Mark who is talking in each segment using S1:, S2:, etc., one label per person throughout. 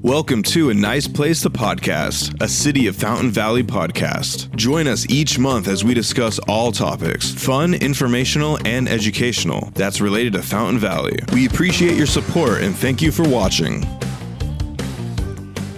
S1: Welcome to A Nice Place to Podcast, a City of Fountain Valley podcast. Join us each month as we discuss all topics, fun, informational, and educational, that's related to Fountain Valley. We appreciate your support and thank you for watching.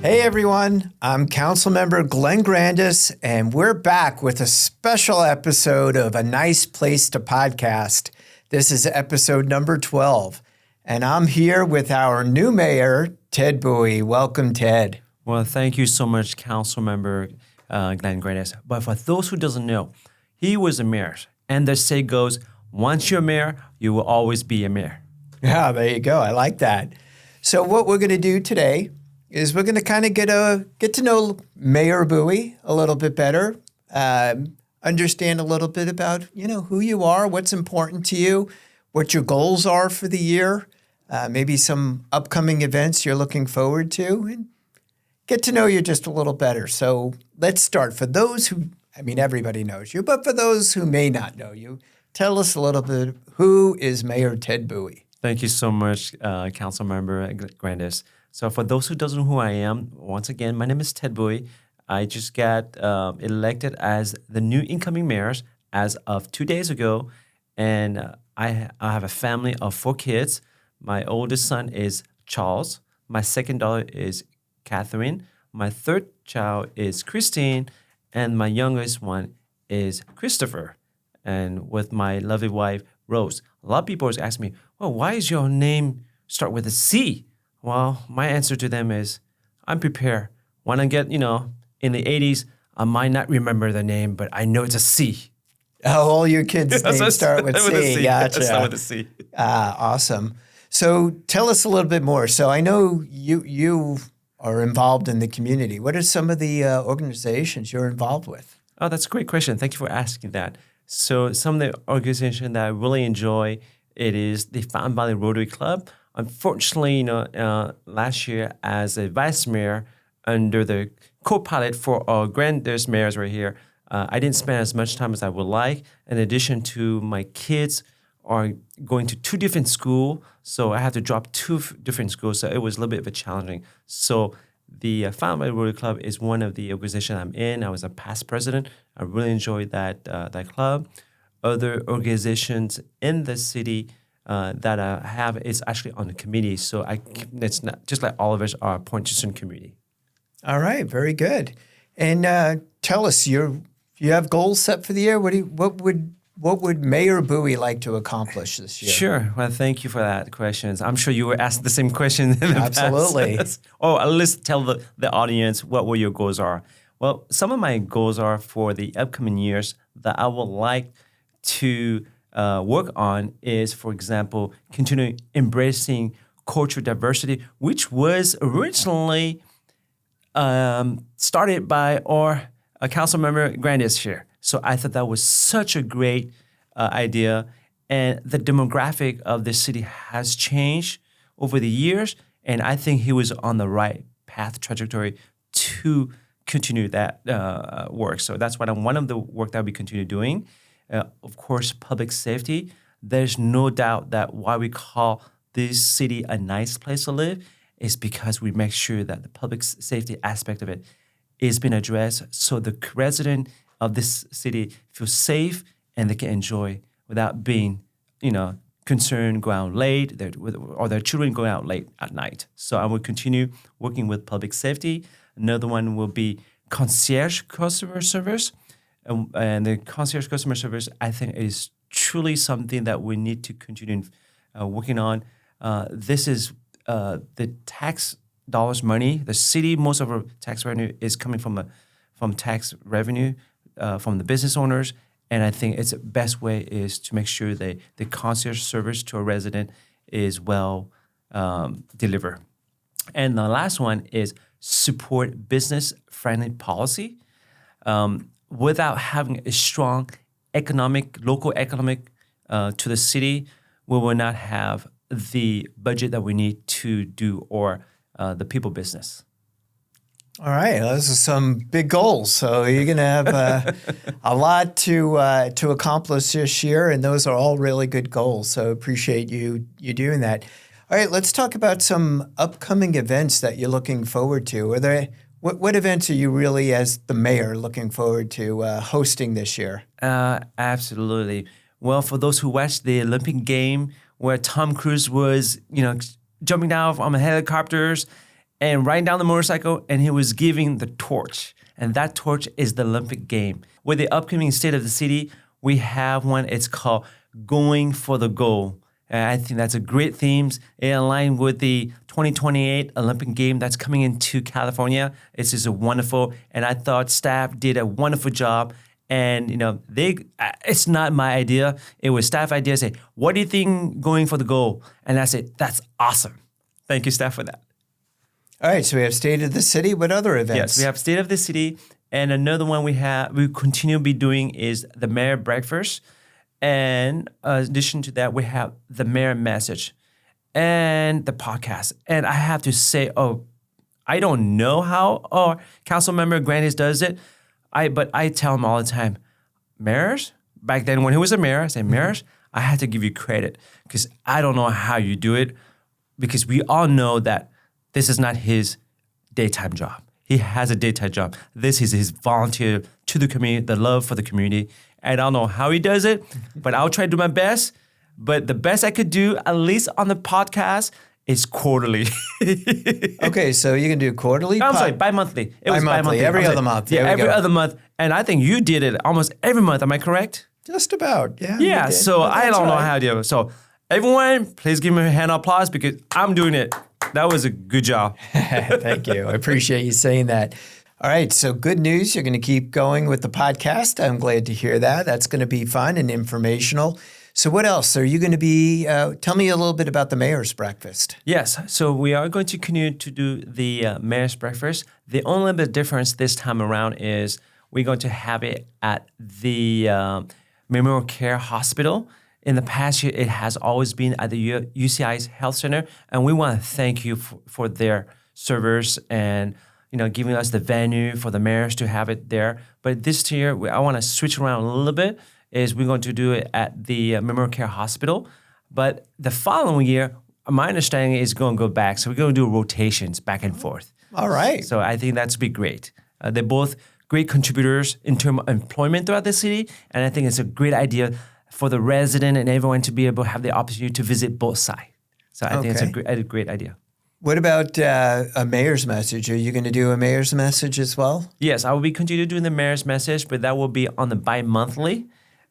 S2: Hey everyone, I'm Council Member Glenn Grandis, and we're back with a special episode of A Nice Place to Podcast. This is episode number 12, and I'm here with our new mayor, Ted Bui. Welcome, Ted.
S3: Well, thank you so much, Council Member Glenn Grandis. But for those who doesn't know, he was a mayor, and the say goes, once you're a mayor, you will always be a mayor.
S2: Yeah, there you go. I like that. So what we're going to do today is we're going to kind of get to know Mayor Bui a little bit better, understand a little bit about, who you are, what's important to you, what your goals are for the year, maybe some upcoming events you're looking forward to, and get to know you just a little better. So let's start. For those who, everybody knows you, but for those who may not know you, tell us a little bit, who is Mayor Ted Bui?
S3: Thank you so much, Council Member Grandis. So for those who don't know who I am, once again, my name is Ted Bui. I just got elected as the new incoming mayor as of 2 days ago, and I have a family of 4 kids. My oldest son is Charles. My second daughter is Catherine. My third child is Christine, and my youngest one is Christopher. And with my lovely wife, Rose. A lot of people always ask me, well, why is your name start with a C? Well, my answer to them is, I'm prepared. When I get, in the 80s, I might not remember the name, but I know it's a C.
S2: Oh, all your kids' names start with C. Gotcha.
S3: Start with a C.
S2: Awesome. So tell us a little bit more. So I know you are involved in the community. What are some of the organizations you're involved with?
S3: Oh, that's a great question. Thank you for asking that. So some of the organizations that I really enjoy, it is the Fountain Valley Rotary Club. Unfortunately, last year as a vice mayor under the co-pilot for our Grandis mayors right here, I didn't spend as much time as I would like. In addition to my kids are going to 2 different schools, so I had to drop 2 different schools, so it was a little bit of a challenging. So the Fountain Valley Rotary Club is one of the organizations I'm in. I was a past president. I really enjoyed that club. Other organizations in the city that I have is actually on the committee. So it's not just like all of us are appointed to certain committee.
S2: All right, very good. And tell us, you have goals set for the year. What would Mayor Bui like to accomplish this year?
S3: Sure. Well, thank you for that question. I'm sure you were asked the same question in the
S2: Absolutely.
S3: past. Oh, let's tell the audience what your goals are. Well, some of my goals are for the upcoming years that I would like to work on is, for example, continuing embracing cultural diversity, which was originally started by our Council Member Grandis here. So I thought that was such a great idea. And the demographic of the city has changed over the years. And I think he was on the right path trajectory to continue that work. So that's one of the work that we continue doing. Of course, public safety. There's no doubt that why we call this city a nice place to live is because we make sure that the public safety aspect of it is being addressed so the resident of this city feel safe and they can enjoy without being, concerned, go out late, or their children going out late at night. So I will continue working with public safety. Another one will be concierge customer service. And the concierge customer service, I think, is truly something that we need to continue working on. This is the tax dollars money. The city, most of our tax revenue is coming from tax revenue from the business owners. And I think the best way is to make sure that the concierge service to a resident is well delivered. And the last one is support business-friendly policy. Without having a strong local economic to the city, we will not have the budget that we need to do the people business.
S2: All right, those are some big goals. So you're going to have a lot to accomplish this year, and those are all really good goals. So appreciate you doing that. All right, let's talk about some upcoming events that you're looking forward to. What events are you really, as the mayor, looking forward to hosting this year?
S3: Absolutely. Well, for those who watched the Olympic game where Tom Cruise was, jumping down from helicopters and riding down the motorcycle, and he was giving the torch. And that torch is the Olympic game. With the upcoming State of the City, we have one. It's called Going for the Goal. And I think that's a great theme. It aligns with the 2028 Olympic game that's coming into California. It's just wonderful. And I thought staff did a wonderful job. And, it's not my idea. It was staff idea. Say, what do you think going for the goal? And I said, that's awesome. Thank you, staff, for that.
S2: All right, so we have State of the City. What other events?
S3: Yes, we have State of the City. And another one we continue to be doing is the Mayor Breakfast. And in addition to that, we have the Mayor Message and the podcast. And I have to say, I don't know how Council Member Grandis does it. But I tell him all the time, mayors, back then when he was a mayor, I say, mayors, I had to give you credit because I don't know how you do it, because we all know that this is not his daytime job. He has a daytime job. This is his volunteer to the community, the love for the community. I don't know how he does it, but I'll try to do my best. But the best I could do, at least on the podcast, is quarterly.
S2: Okay, so you can do quarterly?
S3: I'm sorry, bi-monthly. It was bi-monthly.
S2: Every other month.
S3: Yeah, every other month. And I think you did it almost every month. Am I correct?
S2: Just about, yeah.
S3: Yeah, so I don't know how to do it. So everyone, please give me a hand of applause because I'm doing it. That was a good job.
S2: Thank you. I appreciate you saying that. All right, so good news. You're going to keep going with the podcast. I'm glad to hear that. That's going to be fun and informational. So what else? Are you going to be, tell me a little bit about the Mayor's Breakfast.
S3: Yes, so we are going to continue to do the Mayor's Breakfast. The only bit difference this time around is we're going to have it at the Memorial Care Hospital. In the past year, it has always been at the UCI's Health Center, and we want to thank you for their service and giving us the venue for the mayors to have it there. But this year, I want to switch around a little bit. Is we're going to do it at the Memorial Care Hospital. But the following year, my understanding is going to go back. So we're going to do rotations back and forth.
S2: All right.
S3: So I think that's be great. They're both great contributors in terms of employment throughout the city. And I think it's a great idea for the resident and everyone to be able to have the opportunity to visit both sides. So I think it's a great idea. What about
S2: a mayor's message? Are you going to do a mayor's message as well?
S3: Yes, I will be continue doing the mayor's message, but that will be on the bi-monthly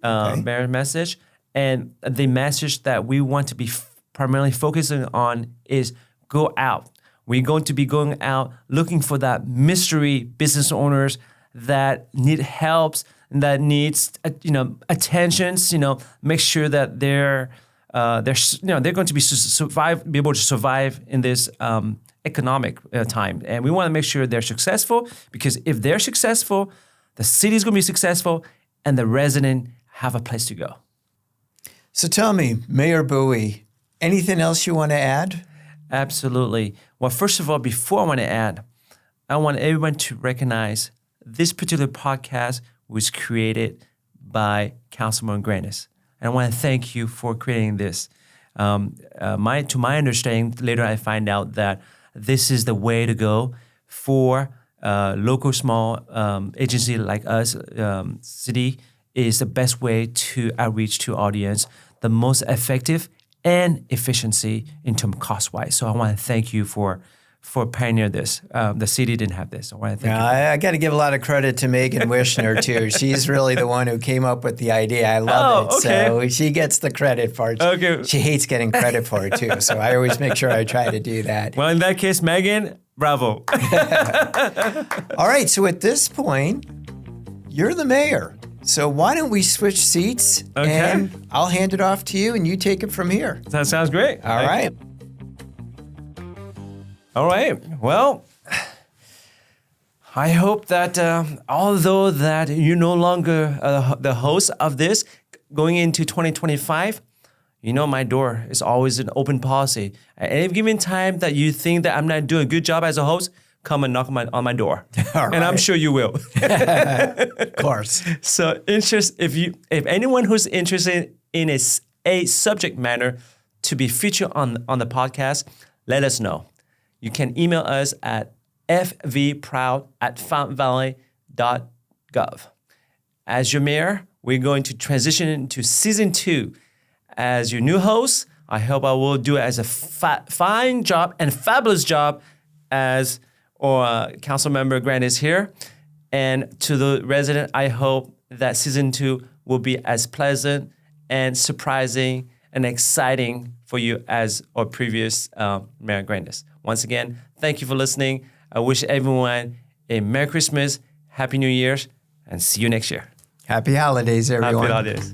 S3: mayor's message. And the message that we want to be primarily focusing on is go out. We're going to be going out looking for that mystery business owners that need helps, that needs attentions. Make sure that they're going to be able to survive in this economic time, and we want to make sure they're successful, because if they're successful, the city's going to be successful, and the resident have a place to go.
S2: So tell me, Mayor Bui, anything else you want to add?
S3: Absolutely. Well, first of all, before I want to add, I want everyone to recognize this particular podcast was created by Council Member Grandis. And I want to thank you for creating this. To my understanding, later I find out that this is the way to go for local small agency like us, city, is the best way to outreach to audience, the most effective and efficiency in terms of cost-wise. So I want to thank you for pioneering this. The city didn't have this. I want to thank you.
S2: I got to give a lot of credit to Megan Wishner, too. She's really the one who came up with the idea. I love it.
S3: Okay.
S2: So she gets the credit for it.
S3: Okay.
S2: She hates getting credit for it, too. So I always make sure I try to do that.
S3: Well, in that case, Megan, bravo.
S2: All right. So at this point, you're the mayor. So why don't we switch seats, and I'll hand it off to you, and you take it from here.
S3: That sounds great.
S2: All right.
S3: All right. Well, I hope that although that you're no longer the host of this going into 2025, my door is always an open policy. At any given time that you think that I'm not doing a good job as a host, come and knock on my door.
S2: All right.
S3: And I'm sure you will.
S2: Of course.
S3: So if anyone who's interested in a subject matter, to be featured on the podcast, let us know. You can email us at fvproud@fountainvalley.gov. As your mayor, we're going to transition into season 2. As your new host, I hope I will do as a fine job and fabulous job as Council Member Grandis here. And to the resident, I hope that season 2 will be as pleasant and surprising and exciting for you as our previous Mayor Grandis. Once again, thank you for listening. I wish everyone a Merry Christmas, Happy New Year's, and see you next year.
S2: Happy holidays, everyone.
S3: Happy holidays.